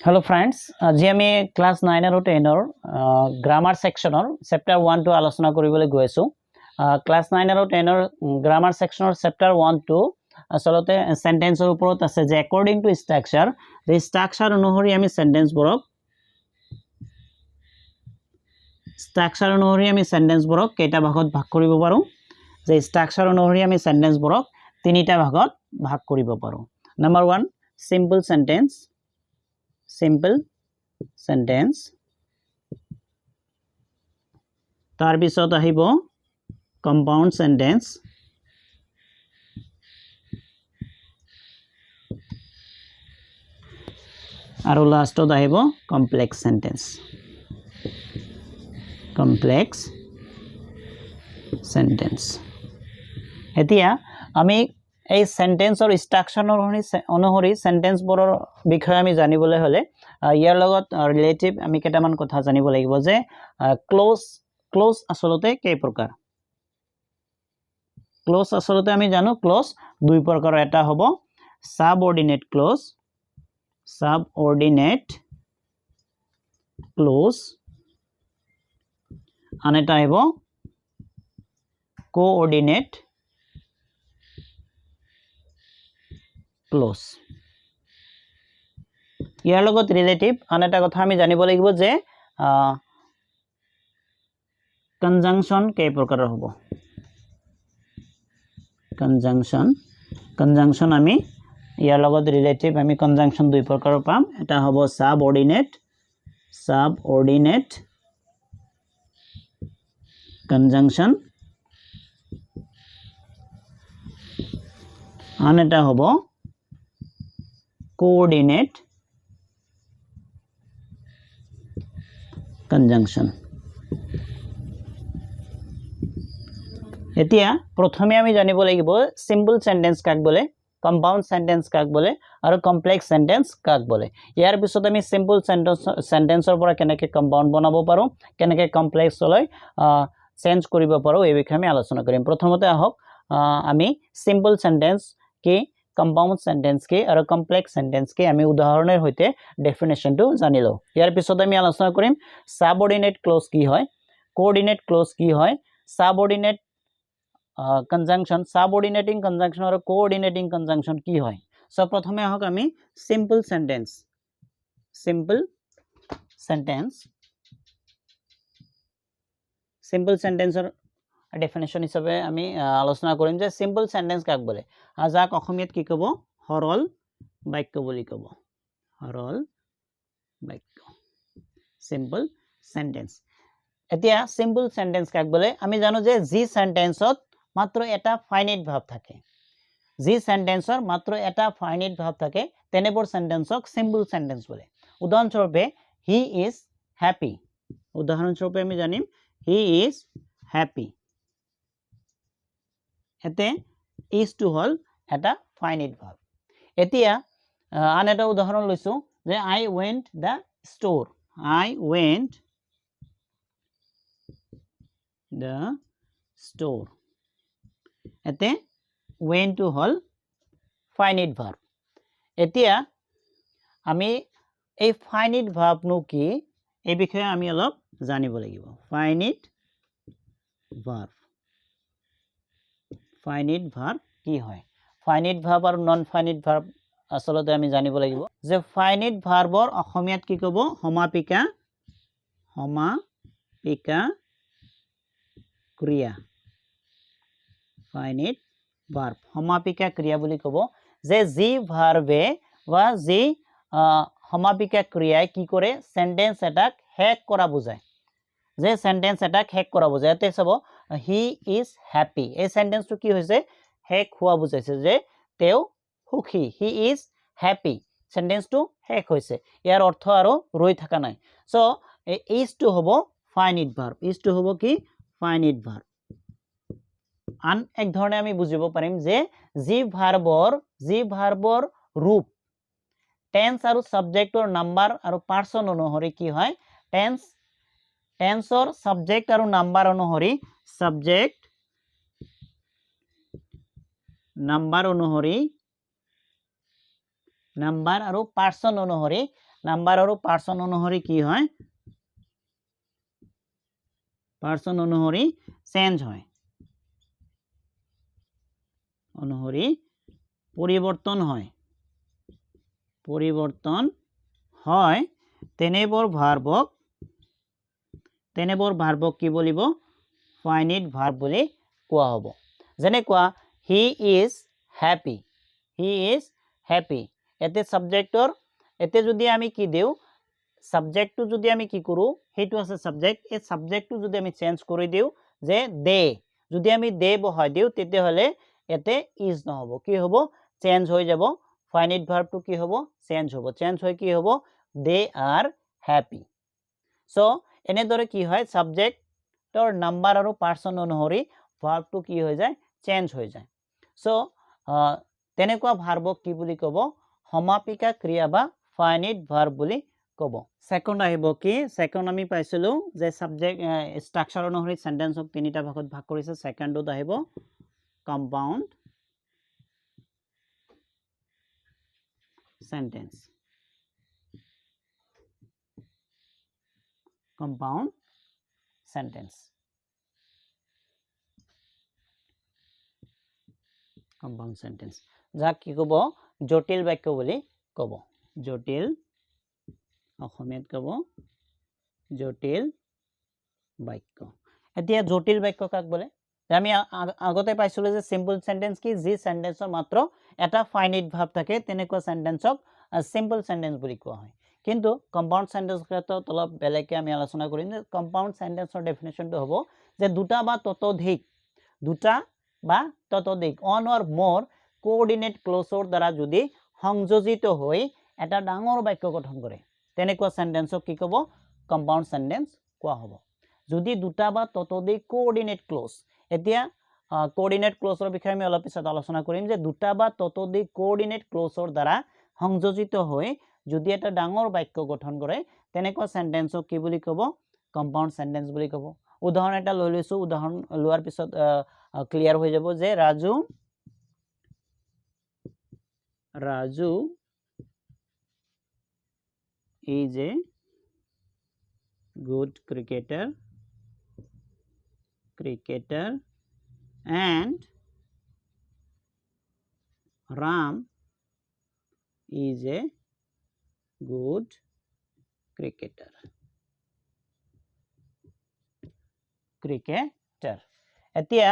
Hello friends, আজি আমি class 9 আৰু 10 ৰ গ্ৰামাৰ সেকশনৰ চেপ্টাৰ 1 টো আলোচনা কৰিবলৈ গৈ আছো। ক্লাস 9 আৰু 10 ৰ গ্ৰামাৰ সেকশনৰ চেপ্টাৰ 1 টো আসলতে সেন্টেন্সৰ ওপৰত আছে যে অ্যাকৰ্ডিং টু স্ট্ৰাকচাৰ, এই স্ট্ৰাকচাৰ অনুসৰি আমি সেন্টেন্সবোৰক কেইটা ভাগত ভাগ কৰিব পাৰো, যে স্ট্ৰাকচাৰ অনুসৰি আমি সেন্টেন্সবোৰক তিনিটা ভাগত ভাগ কৰিব পাৰো। নাম্বাৰ 1 সিম্পল সেন্টেন্স, तार पिছত আহিব কম্পাউন্ড সেন্টেন্স, আৰু লাষ্টত আহিব কমপ্লেক্স সেন্টেন্স। এতিয়া আমি এই সেন্টেন্সৰ স্ট্ৰাকচাৰ অনুসৰি সেন্টেন্সবোৰৰ বিষয়ে আমি জানিবলৈ হলে ইয়াৰ লগত ৰিলেটিভ আমি কেইটামান কথা জানিব লাগিব যে ক্লোজ আসলতে কেই প্ৰকাৰ। ক্লোজ আসলতে আমি জানো ক্লোজ দুই প্ৰকাৰৰ, এটা হ'ব সাবঅৰ্ডিনেট ক্লোজ, আন এটা আহিব কোঅৰ্ডিনেট ক্লোজ। ইয়াৰ লগত ৰিলেটিভ আন এটা কথা আমি জানিব লাগিব যে কনজাংশন কেই প্ৰকাৰৰ হ'ব। কনজাংশন আমি ইয়াৰ লগত ৰিলেটিভ আমি কনজাংশন দুই প্ৰকাৰৰ পাম, এটা হ'ব সাবঅৰ্ডিনেট কনজাংশন, আন এটা হ'ব কোঅৰ্ডিনেট কনজাংশন। এতিয়া প্ৰথমে আমি জানিব লাগিব সিম্পল সেন্টেন্স কাক বলে, কম্পাউন্ড সেন্টেন্স কাক বলে আৰু কমপ্লেক্স সেন্টেন্স কাক বলে। ইয়াৰ পিছত আমি সিম্পল সেন্টেন্সৰ পৰা কেনেকৈ কম্পাউন্ড বনাব পাৰো, কেনেকৈ কমপ্লেক্সলৈ চেঞ্জ কৰিব পাৰো, এই বিষয়ে আমি আলোচনা কৰিম। প্ৰথমতে আহক আমি সিম্পল সেন্টেন্স কি, কম্পাউন্ড সেন্টেন্স কি আৰু কমপ্লেক্স সেন্টেন্স কি আমি উদাহৰণৰ সৈতে ডেফিনেশনটো জানি লওঁ। ইয়াৰ পিছত আমি আলোচনা কৰিম সাবঅৰ্ডিনেট ক্লোজ কি হয়, কোঅৰ্ডিনেট ক্লোজ কি হয়, সাবঅৰ্ডিনেট কনজাংশন, সাবঅৰ্ডিনেটিং কনজাংশন আৰু কোঅৰ্ডিনেটিং কনজাংশন কি হয়। সো প্ৰথমে আহক আমি সিম্পল সেন্টেন্সৰ ডেফিনেশন হিচাপে আমি আলোচনা কৰিম যে সিম্পল সেন্টেন্স কাক বলে, যাক অসমীয়াত কি ক'ব, সৰল বাক্য বুলি ক'ব। সৰল বাক্য, সিম্পল সেন্টেন্স। এতিয়া সিম্পল সেন্টেন্স কাক বলে, আমি জানো যে যি সেন্টেন্সত মাত্ৰ এটা ফাইনাইট ভাব থাকে, তেনেবোৰ সেন্টেন্সক সিম্পল সেন্টেন্স বলে। উদাহৰণস্বৰূপে হি ইজ হ্যাপি, উদাহৰণস্বৰূপে আমি জানিম হি ইজ হ্যাপি, এতে ইজ টু হল এটা ফাইনাইট ভাব। এতিয়া আন এটা উদাহৰণ লৈছো যে আই ৱেন্ট দ্য ষ্ট'ৰ, এতে went to hall finite verb. এতিয়া আমি এই ফাইনাইট ভার্বনো কি এই বিষয়ে আমি অলপ জানিব লাগিব। ফাইনাইট ভার্ব কি হয়, ফাইনাইট ভার্ব আৰু নন ফাইনাইট ভাৰ্ব আসলতে আমি জানিব লাগিব যে ফাইনাইট ভাৰ্বৰ অসমীয়াত কি ক'ব, সমাপিকা ক্ৰিয়া। ফাইনাইট ভাৰ্ব সমাপিকা ক্ৰিয়া বুলি ক'ব যে যি ভাৰ্বে বা যি সমাপিকা ক্ৰিয়ায় কি কৰে, সেন্টেন্স এটাক শেষ কৰা বুজায়, যে সেন্টেন্স এটাক শেষ কৰা বুজায়। এতে চাব হি ইজ হ্যাপি, এই সেন্টেন্সটো কি হৈছে, শেষ হোৱা বুজাইছে, যে তেওঁ সুখী। হি ইজ হ্যাপি, সেন্টেন্সটো শেষ হৈছে, ইয়াৰ অৰ্থ আৰু ৰৈ থকা নাই। সো ইজ টু হ'ব ফাইনাইট ভাৰ্ব, ইজ টু হ'ব কি ফাইনাইট ভাৰ্ব। আন এক ধৰণে আমি বুজিব পাৰিম যে যি ভাৰ্বৰ ৰূপ টেন্স আৰু সাবজেক্টৰ নাম্বাৰ আৰু পাৰ্সন অনুসৰি কি হয়, টেন্সৰ সাবজেক্ট আৰু নাম্বাৰ অনুসৰি নাম্বাৰ আৰু পাৰ্সন অনুসৰি নাম্বাৰ আৰু পাৰ্সন অনুসৰি কি হয় পাৰ্সন অনুসৰি চেঞ্জ হয় অনুসৰি পৰিৱৰ্তন হয় তেনেবোৰ ভাৰ্বক কি বলিব ফাইনাইট ভাৰ্ব বুলি কোৱা হ'ব যেনেকুৱা হি ইজ হ্যাপি এতে সাবজেক্টৰ এতে যদি আমি কি দিও সাবজেক্টটো যদি আমি কি কৰো হেতু আছে সাবজেক্ট এই সাবজেক্টটো যদি আমি চেঞ্জ কৰি দিও যে দে যদি আমি দে বহাই দিও তেতিয়া হলে এতে ইজ নহব কি হ'ব চেঞ্জ হৈ যাব ফাইনাইট ভাৰ্বটো কি হ'ব চেঞ্জ হৈ কি হ'ব দে আৰ হ্যাপি সো এনেদৰে কি হয় সাবজেক্টৰ নাম্বাৰ আৰু পাৰ্সন অনুসৰি ভাৰ্বটো কি হৈ যায় চেঞ্জ হৈ যায় সো তেনেকুৱা ভাৰ্বক কি বুলি ক'ব সমাপিকা ক্ৰিয়া বা ফাইনাইট ভাৰ্ব বুলি ক'ব সেকেন্ড আহিব কি সেকেন্ড আমি পাইছিলো যে সাবজেক্ট স্ট্ৰাকচাৰ অনুসৰি সেন্টেন্সক তিনিটা ভাগত ভাগ কৰিছে সেকেন্ডত আহিব কম্পাউণ্ড সেন্টেন্স কম্পাউণ্ড সেন্টেন্স যাক কি ক'ব জটিল বাক্য বুলি ক'ব জটিল অসমীয়াত ক'ব জটিল বাক্য এতিয়া জটিল বাক্য কাক বলে আমি আগতে পাইছিলো যে সিম্পল সেন্টেন্স কি যি সেন্টেন্সৰ মাত্ৰ এটা ফাইনাইট ভাৰ্ব থাকে তেনেকুৱা সেন্টেন্সক সিম্পল সেন্টেন্স বুলি কোৱা হয় কিন্তু কম্পাউণ্ড সেন্টেন্স ক্ষেত্ৰত অলপ বেলেগকৈ আমি আলোচনা কৰিম যে কম্পাউণ্ড সেন্টেন্সৰ ডেফিনেশনটো হ'ব যে দুটা বা ততোধিক অন অৰ মোৰ কোঅৰ্ডিনেট ক্লজৰ দ্বাৰা যদি সংযোজিত হৈ এটা ডাঙৰ বাক্য গঠন কৰে তেনেকুৱা সেন্টেন্সক কি ক'ব কম্পাউণ্ড সেন্টেন্স কোৱা হ'ব যদি দুটা বা ততোধিক কোঅৰ্ডিনেট ক্লজ এতিয়া কোঅৰ্ডিনেট ক্লজৰ বিষয়ে আমি অলপ পিছত আলোচনা কৰিম যে দুটা বা ততোধিক কোঅৰ্ডিনেট ক্লজৰ দ্বাৰা সংযোজিত হৈ যদি এটা ডাঙৰ বাক্য গঠন কৰে তেনেকুৱা সেন্টেন্সক কি বুলি ক'ব কম্পাউণ্ড সেন্টেন্স বুলি ক'ব উদাহৰণ এটা লৈ লৈছো উদাহৰণ লোৱাৰ পিছত ক্লিয়াৰ হৈ যাব যে Raju is a good cricketer and Ram is a good cricketer এতিয়া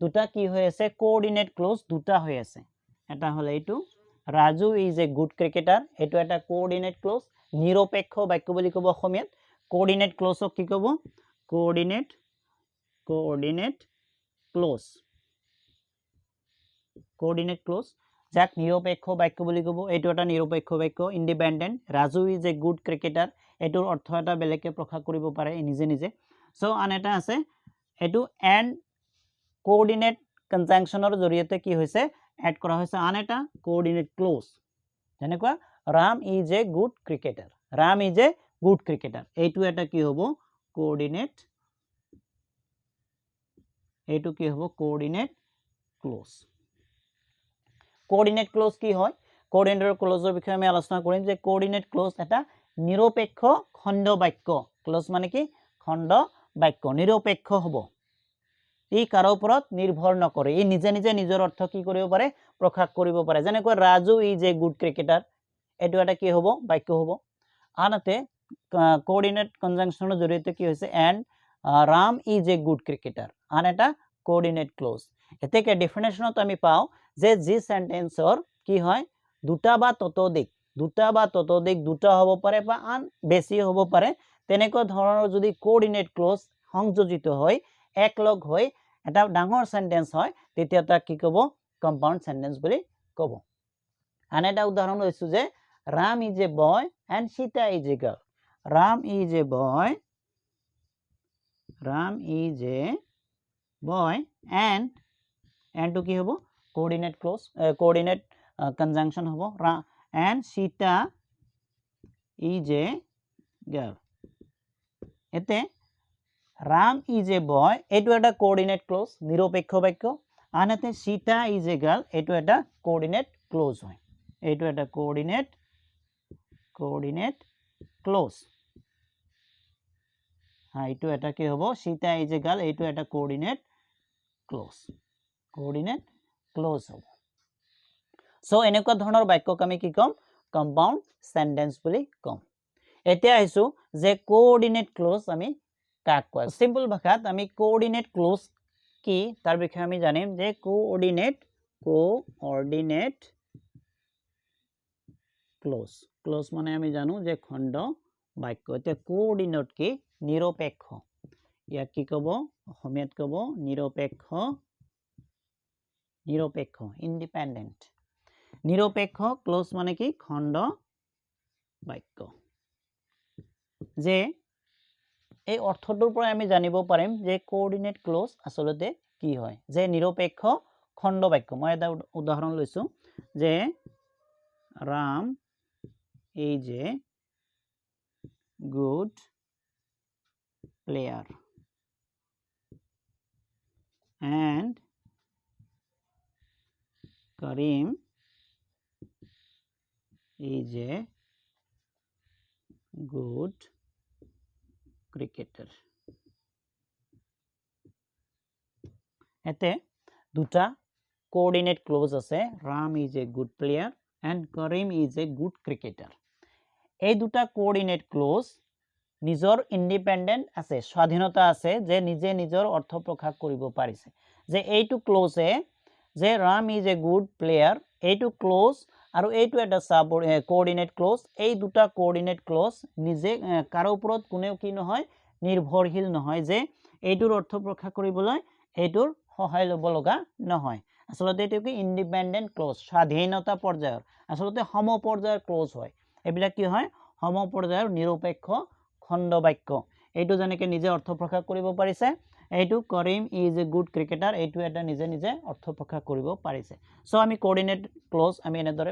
দুটা কি হৈ আছে কোঅৰ্ডিনেট ক্লজ দুটা হৈ আছে এটা হলে এইটো Raju is a good cricketer এটো এটা কোঅৰ্ডিনেট ক্লজ নিৰপেক্ষ বাক্য বুলি ক'ব অসমীয়াত কোঅৰ্ডিনেট ক্লজক কি ক'ব কোঅৰ্ডিনেট ক্লজ যাক নিৰপেক্ষ বাক্য বুলি ক'ব এটো এটা নিৰপেক্ষ বাক্য independent Raju is a good cricketer এটোৰ অৰ্থ এটা বেলেগকে প্ৰকাশ কৰিব পাৰে নিজে সো আন এটা আছে এটো এন্ড কোঅৰ্ডিনেট কনজাংশনৰ জৰিয়তে কি হৈছে এড কৰা হৈছে আন এটা কোঅৰ্ডিনেট ক্লজ যেনেকুৱা Ram is a good cricketer এইটো এটা কি হ'ব কোঅৰ্ডিনেট ক্লজ কি হয় কোঅৰ্ডিনেটৰ ক্লজৰ বিষয়ে আমি আলোচনা কৰিম যে কোঅৰ্ডিনেট ক্লজ এটা নিৰপেক্ষ খণ্ড বাক্য ক্লজ মানে কি খণ্ড বাক্য নিৰপেক্ষ হ'ব ই কাৰো ওপৰত নিৰ্ভৰ নকৰে ই নিজে নিজৰ অৰ্থ কি কৰিব পাৰে প্ৰকাশ কৰিব পাৰে যেনেকৈ Raju is a good cricketer এটো এটা কি হ'ব বাক্য হ'ব আনহাতে কোঅৰ্ডিনেট কনজাংশনৰ জৰিয়তে কি হৈছে and Ram is a good cricketer আন এটা কোঅৰ্ডিনেট ক্লজ এতেকে ডেফিনেশনত আমি পাও যে জি সেন্টেন্সৰ কি হয় দুটা বা ততোধিক দুটা হ'ব পাৰে বা আন বেছি হ'ব পাৰে তেনেকুৱা ধৰণৰ যদি কোঅৰ্ডিনেট ক্লজ সংযোজিত হয় একলগ হৈ এটা ডাঙৰ সেন্টেন্স হয় তেতিয়া তাক কি ক'ব কম্পাউণ্ড সেন্টেন্স বুলি ক'ব আন এটা উদাহৰণ লৈছো যে Ram is a boy and Sita is a girl Ram is a boy and to কি হ'ব কোঅৰ্ডিনেট ক্লজ কোঅৰ্ডিনেট কনজাংশন হ'ব and Sita is a girl এতে ৰাম ইজ এ বয় এটো এটা কোঅৰ্ডিনেট ক্লজ নিৰপেক্ষ বাক্য আনহাতে সীতা ইজ এ গাৰ্ল এটো এটা কোঅৰ্ডিনেট ক্লজ হয় এইটো এটা কোঅৰ্ডিনেট কোঅৰ্ডিনেট ক্লোজ হ্যাঁ এইটো এটা কি হ'ব সীতা এই যে গাল এইটো এটা কোঅৰ্ডিনেট ক্লোজ হ'ব সো এনেকুৱা ধৰণৰ বাক্যক আমি কি কম কম্পাউণ্ড সেন্টেন্স বুলি কম এতিয়া আহিছো যে কোঅৰ্ডিনেট ক্লোজ আমি কাক কয় সিম্পল ভাষাত আমি কোঅৰ্ডিনেট ক্লোজ কি তাৰ বিষয়ে আমি জানিম যে কোঅৰ্ডিনেট ক্লোজ মানে আমি জানো যে খণ্ড বাক্য এতিয়া কোঅৰ্ডিনেট কি নিৰপেক্ষ ইয়াক কি কব অসমীয়াত কব নিৰপেক্ষ ইন্ডিপেন্ডেন্ট নিৰপেক্ষ ক্লোজ মানে কি খণ্ড বাক্য যে এই অৰ্থটোৰ পৰা আমি জানিব পাৰিম যে কোঅৰ্ডিনেট ক্লোজ আসলতে কি হয় যে নিৰপেক্ষ খণ্ড বাক্য মই এটা উদাহৰণ লৈছো যে Ram is a good player and Karim is a good cricketer. এতে দুটা কোঅৰ্ডিনেট ক্লোজ আছে Ram is a good player and Karim is a good cricketer. এই দুটা কোঅৰ্ডিনেট ক্লোজ নিজৰ ইন্ডিপেন্ডেন্ট আছে স্বাধীনতা আছে যে নিজে নিজৰ অৰ্থ প্ৰকাশ কৰিব পাৰিছে যে এইটো ক্লোজে যে Ram is a good player এইটো ক্লোজ আৰু এইটো এটা সাব কোঅৰ্ডিনেট ক্লোজ এই দুটা কোঅৰ্ডিনেট ক্লোজ নিজে কাৰো ওপৰত কোনেও কি নহয় নিৰ্ভৰশীল নহয় যে এইটোৰ অৰ্থ প্ৰকাশ কৰিবলৈ এইটোৰ সহায় ল'ব লগা নহয় আসলতে এটো কি ইন্ডিপেন্ডেন্ট ক্লোজ স্বাধীনতা পৰ্যায়ৰ আসলতে সম পৰ্যায়ৰ ক্লোজ হয় এবিলাক কি হয় সম পৰ্যায়ৰ নিৰপেক্ষ খণ্ড বাক্য এইটো যেনেকৈ নিজে অৰ্থ প্ৰকাশ কৰিব পাৰিছে এইটো কৰিম ইজ এ গুড ক্ৰিকেটাৰ এইটো এটা নিজে নিজে অৰ্থ প্ৰকাশ কৰিব পাৰিছে সো আমি কোঅৰ্ডিনেট ক্লোজ আমি এনেদৰে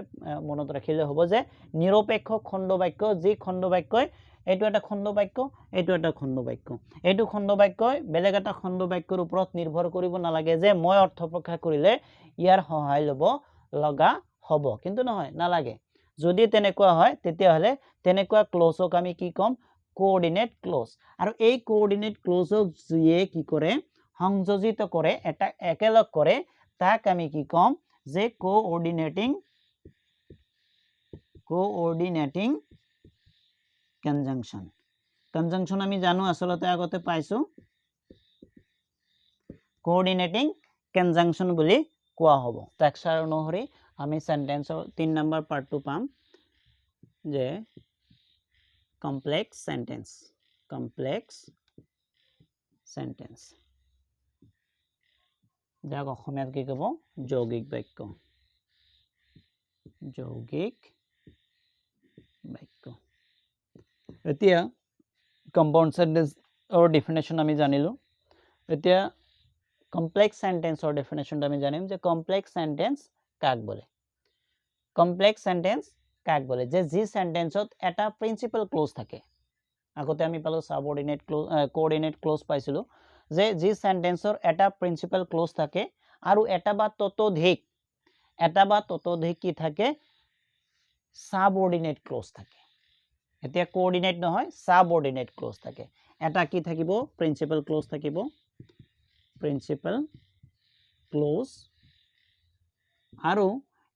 মনত ৰাখিলে হ'ব যে নিৰপেক্ষ খণ্ড বাক্য যি খণ্ড বাক্যই এইটো এটা খণ্ড বাক্য এইটো এটা খণ্ড বাক্য এইটো খণ্ড বাক্যই বেলেগ এটা খণ্ড বাক্যৰ ওপৰত নিৰ্ভৰ কৰিব নালাগে যে মই অৰ্থ প্ৰকাশ কৰিলে ইয়াৰ সহায় ল'ব লগা হ'ব কিন্তু নহয় নালাগে যদি তেনেকুৱা হয় তেতিয়াহলে তেনেকুৱা ক্লোজক আমি কি কম কোঅৰ্ডিনেট ক্লোজ আৰু এই কোঅৰ্ডিনেট ক্লোজক যিয়ে কি কৰে সংযোজিত কৰে এটা একেলগ কৰে তাক আমি কি কম যে কোঅৰ্ডিনেটিং কনজাংশন আমি জানো আসলতে আগতে পাইছো কোঅৰ্ডিনেটিং কনজাংশন বুলি কোৱা হ'ব টেক্সচাৰ অনুসৰি আমি সেন্টেন্সৰ 3 নম্বৰ পাৰ্টটো পাম যে কমপ্লেক্স সেন্টেন্স যাক অসমীয়াত কি ক'ব যৌগিক বাক্য এতিয়া কম্পাউণ্ড সেন্টেন্সৰ ডেফিনেশ্যন আমি জানিলো এতিয়া কমপ্লেক্স সেন্টেন্সৰ ডেফিনেশ্যনটো আমি জানিম যে কমপ্লেক্স সেন্টেন্স কাক বলে যে যি সেন্টেন্সত এটা প্ৰিন্সিপাল ক্লোজ থাকে আগতে আমি পালো সাবঅৰ্ডিনেট ক্লোজ কোঅৰ্ডিনেট ক্লোজ পাইছিলো যে যি সেন্টেন্সৰ এটা প্ৰিন্সিপাল ক্লোজ থাকে আৰু এটা বা ততোধিক কি থাকে সাবঅৰ্ডিনেট ক্লোজ থাকে এতিয়া কোঅৰ্ডিনেট নহয় সাবঅৰ্ডিনেট ক্লোজ থাকে এটা কি থাকিব প্ৰিন্সিপাল ক্লোজ থাকিব আৰু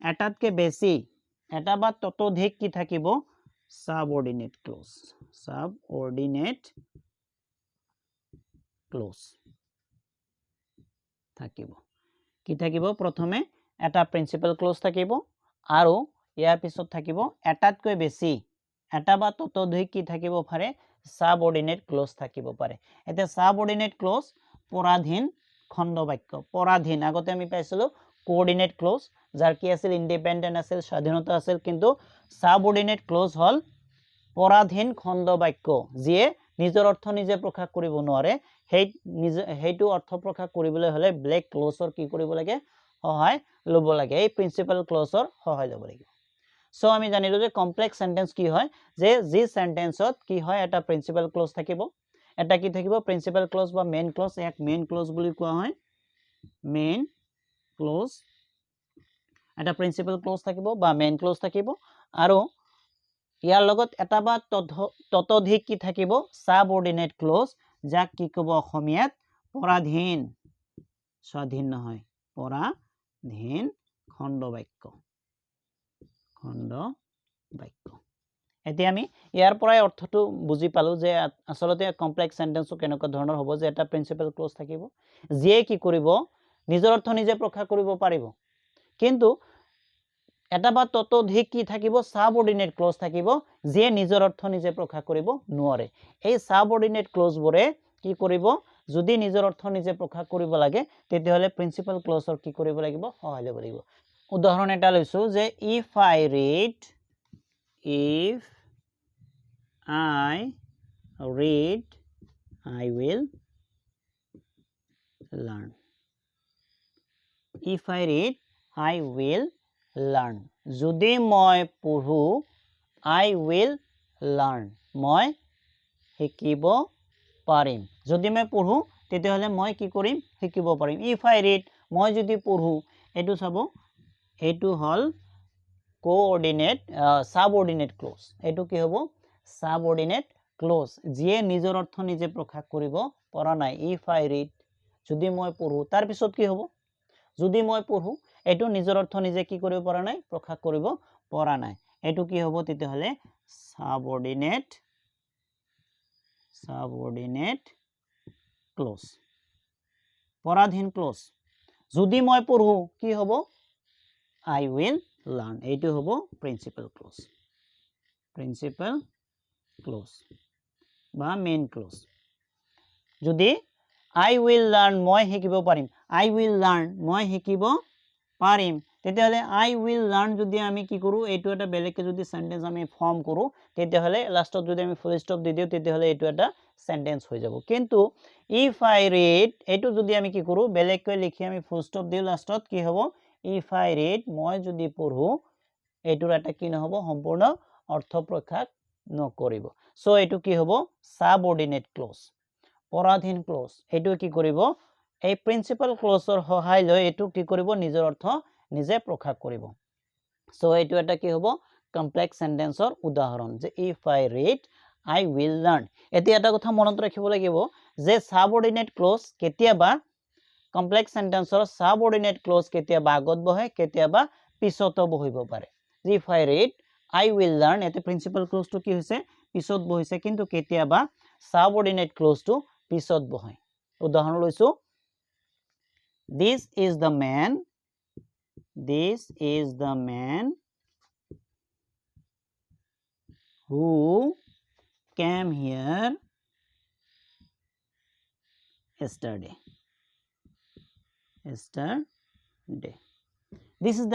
এটাতকে বেছি এটা বা ততোধিক কি থাকিব সাবঅৰ্ডিনেট ক্লোজ থাকিব কি থাকিব প্ৰথমে এটা প্ৰিন্সিপাল ক্লোজ থাকিব আৰু ইয়াৰ পিছত থাকিব এটাতকৈ বেছি এটা বা ততোধিক কি থাকিব পাৰে সাবঅৰ্ডিনেট ক্লোজ থাকিব পাৰে এতিয়া সাবঅৰ্ডিনেট ক্লোজ পৰাধীন খণ্ড বাক্য পৰাধীন আগতে আমি পাইছিলো কোঅৰ্ডিনেট ক্লোজ যাৰ কি আছিল ইন্ডিপেন্ডেন্ট আছিল স্বাধীনতা আছিল কিন্তু সাবঅৰ্ডিনেট ক্লোজ হল পৰাধীন খণ্ড বাক্য যিয়ে নিজৰ অৰ্থ নিজে প্ৰকাশ কৰিব নোৱাৰে হেইটো অৰ্থ প্ৰকাশ কৰিবলৈ হলে ব্লেক ক্লোজৰ কি কৰিব লাগে সহায় ল'ব লাগে এই প্ৰিন্সিপাল ক্লোজৰ সহায় ল'ব লাগিব সো আমি জানিলো যে কমপ্লেক্স সেন্টেন্স কি হয় যে যি সেন্টেন্সত কি হয় এটা প্ৰিন্সিপাল ক্লোজ থাকিব এটা কি থাকিব প্ৰিন্সিপাল ক্লোজ বা মেইন ক্লোজ এক মেইন ক্লোজ বুলি কোৱা হয় মেইন ক্লোজ এটা প্ৰিন্সিপাল ক্লোজ থাকিব বা মেইন ক্লোজ থাকিব আৰু ইয়াৰ লগত এটা বা ততোধিক কি থাকিব সাবঅৰ্ডিনেট ক্লজ যাক কি ক'ব অসমীয়াত পৰাধীন স্বাধীন নহয় পৰাধীন খণ্ড বাক্য এতিয়া আমি ইয়াৰ পৰাই অৰ্থটো বুজি পালো যে আসলতে কমপ্লেক্স সেন্টেন্সও কেনেকুৱা ধৰণৰ হ'ব যে এটা প্ৰিন্সিপাল ক্লজ থাকিব যিয়ে কি কৰিব নিজৰ অৰ্থ নিজে প্ৰকাশ কৰিব পাৰিব কিন্তু এটা বা ততোধিক কি থাকিব সাবঅৰ্ডিনেট ক্লজ থাকিব যিয়ে নিজৰ অৰ্থ নিজে প্ৰকাশ কৰিব নোৱাৰে এই সাবঅৰ্ডিনেট ক্লজবোৰে কি কৰিব যদি নিজৰ অৰ্থ নিজে প্ৰকাশ কৰিব লাগে তেতিয়াহলে প্ৰিন্সিপাল ক্লজৰ কি কৰিব লাগিব সহায় ল'ব লাগিব উদাহৰণ এটা লৈছো যে if I read I will learn if I read I will learn যদি মই পঢ়ো I will learn মই শিকিব পাৰিম যদি মই পঢ়ো তেতিয়াহলে মই কি কৰিম শিকিব পাৰিম if I read মই যদি পঢ়ো এটো চাব এটো হল কোঅৰ্ডিনেট সাবঅৰ্ডিনেট ক্লজ এটো কি হ'ব সাবঅৰ্ডিনেট ক্লজ যিয়ে নিজৰ অৰ্থ নিজে প্ৰকাশ কৰিব পৰা নাই if I read যদি মই পঢ়ো তাৰ পিছত কি হ'ব যদি মই পঢ়ো এটো নিজৰ অৰ্থ নিজে কি কৰিব পৰা নাই প্ৰকাশ কৰিব পৰা নাই এটো কি হ'ব তেতিয়াহলে সাবঅৰ্ডিনেট ক্লজ পৰাধীন ক্লজ যদি মই পঢ়ো কি হ'ব I will learn এইটো হ'ব প্ৰিন্সিপাল ক্লজ বা মেইন ক্লজ যদি I will learn মই শিকিব পাৰিম I will learn মই শিকিব পাৰিম তেতিয়াহলে I will learn যদি আমি কি কৰো এইটো এটা বেলেগকে যদি সেন্টেন্স আমি ফৰ্ম কৰো তেতিয়াহলে লাষ্টত যদি আমি ফুল স্টপ দি দিও তেতিয়াহলে এইটো এটা সেন্টেন্স হৈ যাব কিন্তু if I read এইটো যদি আমি কি কৰো বেলেগকৈ লিখি আমি ফুল স্টপ দিও লাষ্টত কি হ'ব if I read মই যদি পঢ়ো এইটোৰ এটা কি নহব সম্পূৰ্ণ অৰ্থ প্ৰকাশ নকৰিব সো এইটো কি হ'ব সাবঅৰ্ডিনেট ক্লজ পৰাধীন ক্লজ এইটো কি কৰিব এই প্ৰিন্সিপাল ক্লজৰ সহায় লৈ এইটো কি কৰিব নিজৰ অৰ্থ নিজে প্ৰকাশ কৰিব সো এইটো এটা কি হ'ব কমপ্লেক্স সেন্টেন্সৰ উদাহৰণ যে if I read I will learn এতিয়া এটা কথা মনত ৰাখিব লাগিব যে সাবঅৰ্ডিনেট ক্লজ কেতিয়াবা কমপ্লেক্স সেন্টেন্সৰ সাবঅৰ্ডিনেট ক্লজ কেতিয়াবা আগত বহে কেতিয়াবা পিছত বহিব পাৰে if I read I will learn এতে প্ৰিন্সিপাল ক্লজটো কি হৈছে পিছত বহিছে কিন্তু কেতিয়াবা সাবঅৰ্ডিনেট ক্লজটো পিছত বহে উদাহৰণ লৈছো this is the man who came here yesterday this is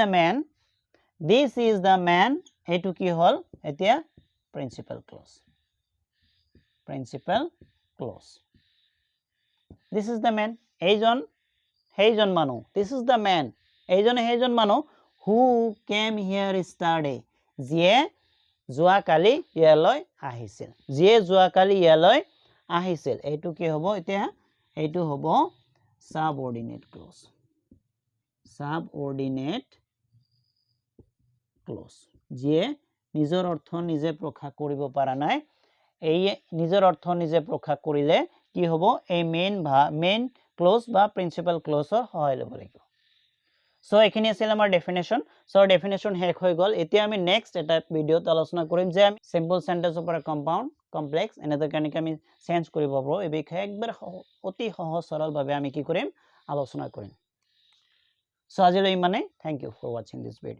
the man এটো কি হল এতিয়া principal clause this is the man এইজন সেইজন মানুহ this is the man এইজন সেইজন মানুহ who came here yesterday যিয়ে যোৱাকালি ইয়ালৈ আহিছিল এইটো কি হ'ব এতিয়া এইটো হ'ব সাবঅৰ্ডিনেট ক্লজ যিয়ে নিজৰ অৰ্থ নিজে প্ৰকাশ কৰিব পৰা নাই এই নিজৰ অৰ্থ নিজে প্ৰকাশ কৰিলে কি হ'ব এই মেইন ক্লজ বা প্ৰিন্সিপাল ক্লজৰ সহায় ল'ব লাগিব সো এখিনি আছিল আমাৰ ডেফিনেশন সো ডেফিনেশন শেষ হৈ গল এতিয়া আমি নেক্সট এটা ভিডিওত আলোচনা কৰিম যে আমি সিম্পল সেন্টেন্সৰ পৰা কম্পাউন্ড কমপ্লেক্স এনেকৈ কেনেকৈ আমি চেঞ্জ কৰিব পাৰো এই বিষয়ে একবাৰ অতি সহজ সৰল ভাৱে আমি কি কৰিম আলোচনা কৰিম সো আজিলৈ ইমানে thank you for watching this video